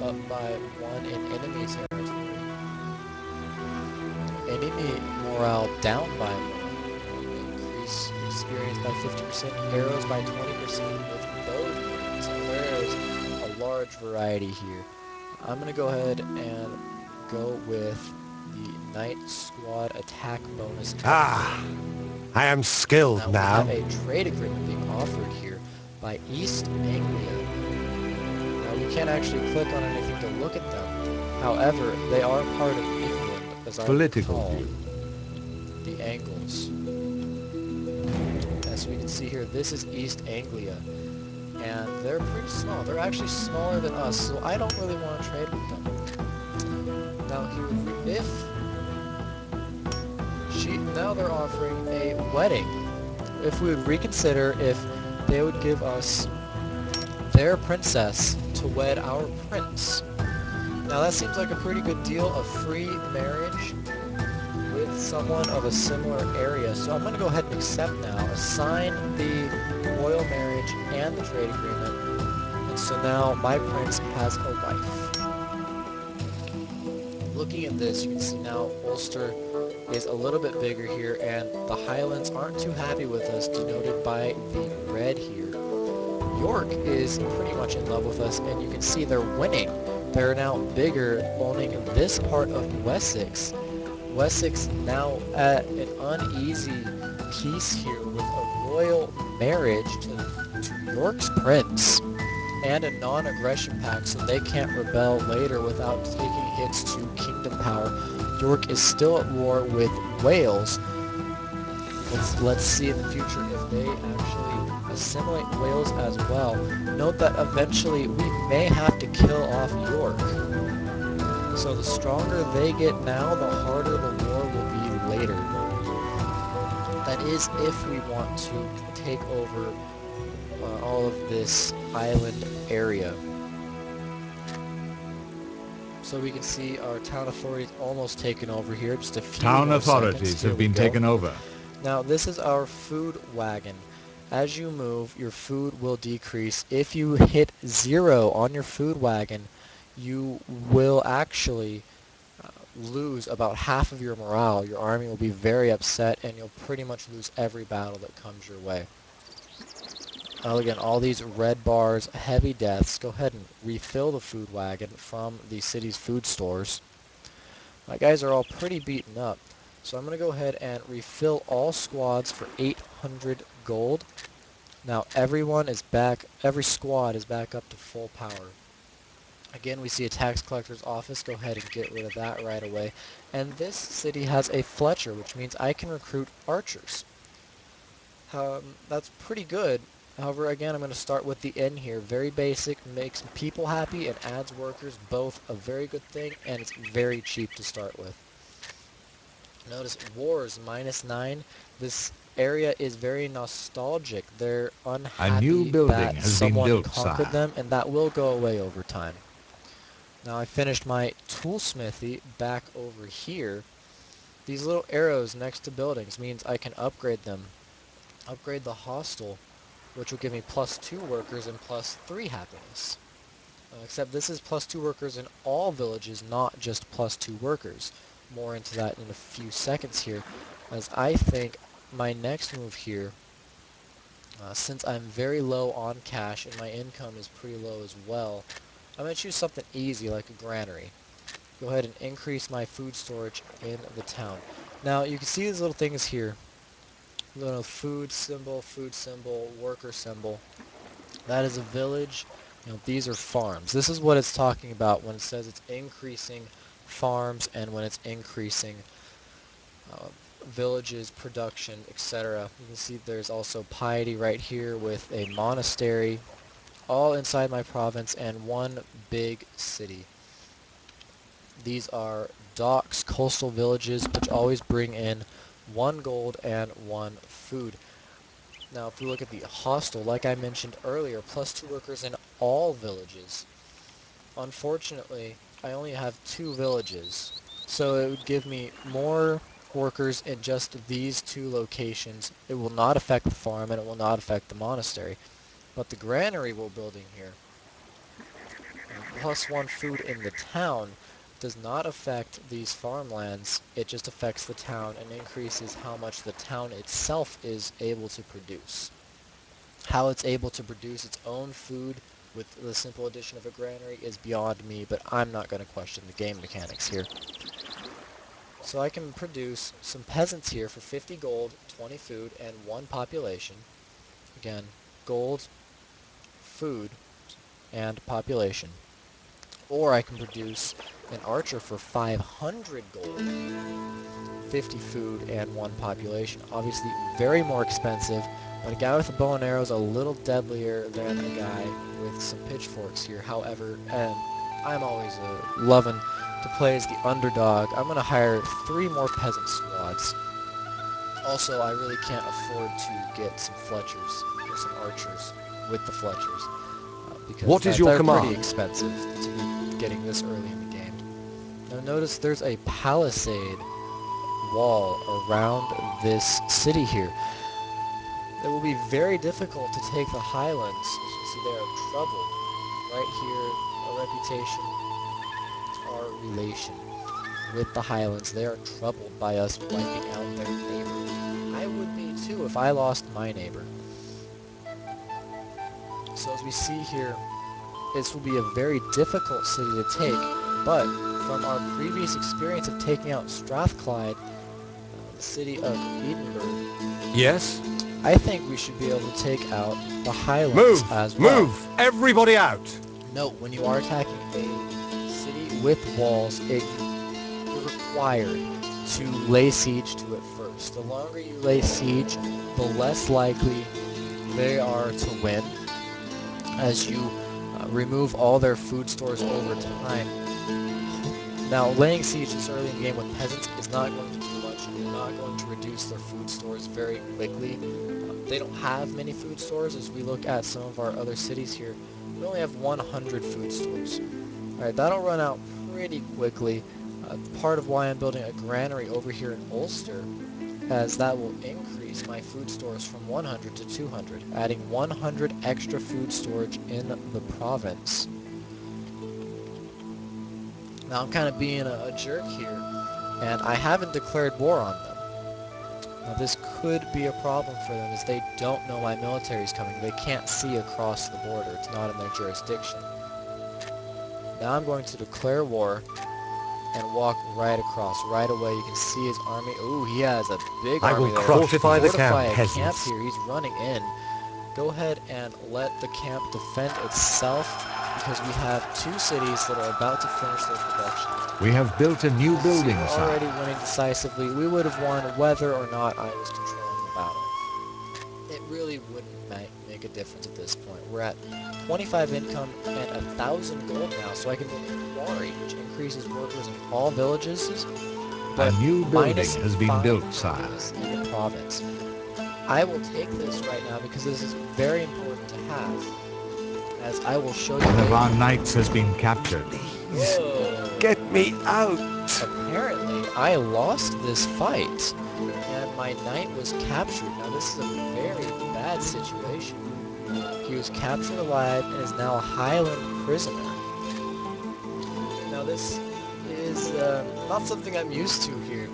up by 1 in enemy territory. Enemy morale down by 1. Increase experience by 50%, arrows by 20% with both units. So there's a large variety here. I'm going to go ahead and go with the Night Squad attack bonus Ah, upgrade. I am skilled Now we have now. a trade agreement being offered here by East Anglia. Now we can't actually click on anything to look at them. However, they are part of England, as I Political recall. view. The Angles. As we can see here, this is East Anglia. And they're pretty small. They're actually smaller than us, so I don't really want to trade with them. Now here, now they're offering a wedding. If we would reconsider if they would give us their princess to wed our prince. Now that seems like a pretty good deal of free marriage with someone of a similar area. So I'm going to go ahead and accept now, assign the royal marriage and the trade agreement. And so now my prince has a wife. Looking at this, you can see now Ulster is a little bit bigger here, and the Highlands aren't too happy with us, denoted by the red here. York is pretty much in love with us, and you can see they're winning. They're now bigger, owning this part of Wessex. Wessex now at an uneasy peace here with a royal marriage to York's prince and a non-aggression pact, so they can't rebel later without taking hits to kingdom power. York is still at war with Wales. Let's see in the future if they actually assimilate Wales as well. Note that eventually we may have to kill off York. So the stronger they get now, the harder the war will be later. That is if we want to take over all of this island area. So we can see our town authorities almost taken over here, just a few Town more seconds. authorities Here have we been go. taken over. Now this is our food wagon. As you move, your food will decrease. If you hit 0 on your food wagon, you will actually lose about half of your morale. Your army will be very upset, and you'll pretty much lose every battle that comes your way. Again, all these red bars, heavy deaths. Go ahead and refill the food wagon from the city's food stores. My guys are all pretty beaten up, so I'm going to go ahead and refill all squads for 800 gold. Now every squad is back up to full power. Again, we see a tax collector's office. Go ahead and get rid of that right away. And this city has a Fletcher, which means I can recruit archers. That's pretty good. However, again, I'm going to start with the N here. Very basic, makes people happy and adds workers, both a very good thing, and it's very cheap to start with. Notice wars, -9. This area is very nostalgic. They're A new unhappy building that has been someone built, conquered sire. them, and that will go away over time. Now I finished my toolsmithy back over here. These little arrows next to buildings means I can upgrade them. Upgrade the hostel, which will give me +2 workers and +3 happiness. Except this is +2 workers in all villages, not just +2 workers. More into that in a few seconds here, as I think my next move here, since I'm very low on cash and my income is pretty low as well, I'm going to choose something easy like a granary. Go ahead and increase my food storage in the town. Now you can see these little things here. Little food symbol, worker symbol. That is a village. These are farms. This is what it's talking about when it says it's increasing farms and when it's increasing uh, villages, production, etc. You can see there's also piety right here with a monastery, all inside my province and one big city. These are docks, coastal villages, which always bring in 1 gold and 1 food. Now, if we look at the hostel, like I mentioned earlier, +2 workers in all villages. Unfortunately, I only have 2 villages, so it would give me more workers in just these 2 locations. It will not affect the farm, and it will not affect the monastery. But the granary we're building here, +1 food in the town does not affect these farmlands. It just affects the town and increases how much the town itself is able to produce. How it's able to produce its own food with the simple addition of a granary is beyond me, but I'm not going to question the game mechanics here. So I can produce some peasants here for 50 gold, 20 food, and 1 population. Again, gold, food, and population. Or I can produce an archer for 500 gold, 50 food, and 1 population. Obviously very more expensive, but a guy with a bow and arrow is a little deadlier than a guy with some pitchforks here. However, and I'm always loving to play as the underdog, I'm going to hire 3 more peasant squads. Also, I really can't afford to get some Fletchers or some archers with the Fletchers because What is your they're pretty command? expensive to be getting this early in the game. Now notice there's a palisade wall around this city here. It will be very difficult to take the Highlands. As you can see, they are troubled. Right here, our reputation, our relation with the Highlands. They are troubled by us wiping out their neighbor. I would be too if I lost my neighbor. So as we see here, this will be a very difficult city to take, but from our previous experience of taking out Strathclyde, the city of Edinburgh, Yes? I think we should be able to take out the Highlands Move! as well. Move! Everybody out! Note, when you are attacking a city with walls, you're required to lay siege to it first. The longer you lay siege, the less likely they are to win, as you remove all their food stores over time. Now, laying siege this early in the game with peasants is not going to do much. You're not going to reduce their food stores very quickly. They don't have many food stores. As we look at some of our other cities here, we only have 100 food stores. Alright, that'll run out pretty quickly. Part of why I'm building a granary over here in Ulster, as that will increase my food stores from 100 to 200, adding 100 extra food storage in the province. Now I'm kind of being a jerk here, and I haven't declared war on them. Now this could be a problem for them, as they don't know my military is coming. They can't see across the border. It's not in their jurisdiction. Now I'm going to declare war and walk right across. Right away you can see his army. Ooh, he has a big I army will there. fortify the Fortify camp, a camp peasants. here. He's running in. Go ahead and let the camp defend itself, because we have 2 cities that are about to finish their production. We have built a new building, We're sire. already winning decisively. We would have won whether or not I was controlling the battle. It really wouldn't make a difference at this point. We're at 25 income and 1,000 gold now, so I can build a quarry, which increases workers in all villages, but A new building minus has been 5 built, sire. workers in the province. I will take this right now because this is very important to have, as I will show you One of later. our knights has been captured. Whoa. Get me out! Apparently, I lost this fight, and my knight was captured. Now, this is a very bad situation. He was captured alive and is now a Highland prisoner. Now, this is not something I'm used to here.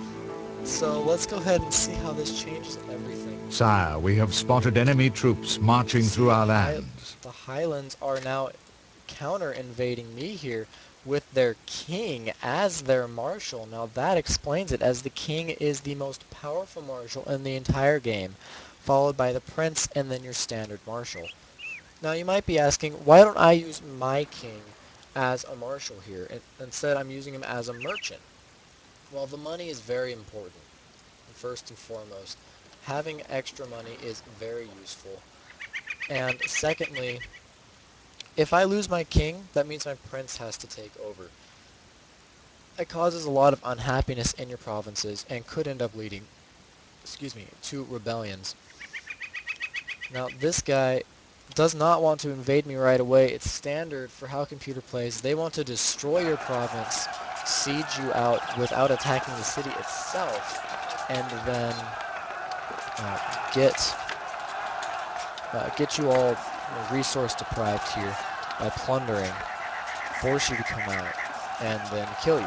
So let's go ahead and see how this changes everything. Sire, we have spotted enemy troops marching through our lands. The Highlands are now counter-invading me here with their king as their marshal. Now that explains it, as the king is the most powerful marshal in the entire game, followed by the prince and then your standard marshal. Now you might be asking, why don't I use my king as a marshal here? Instead I'm using him as a merchant. Well, the money is very important. First and foremost, having extra money is very useful. And secondly, if I lose my king, that means my prince has to take over. It causes a lot of unhappiness in your provinces and could end up leading, to rebellions. Now, this guy does not want to invade me right away. It's standard for how computer plays. They want to destroy your province, siege you out without attacking the city itself, and then get you all resource deprived here by plundering. force you to come out, and then kill you.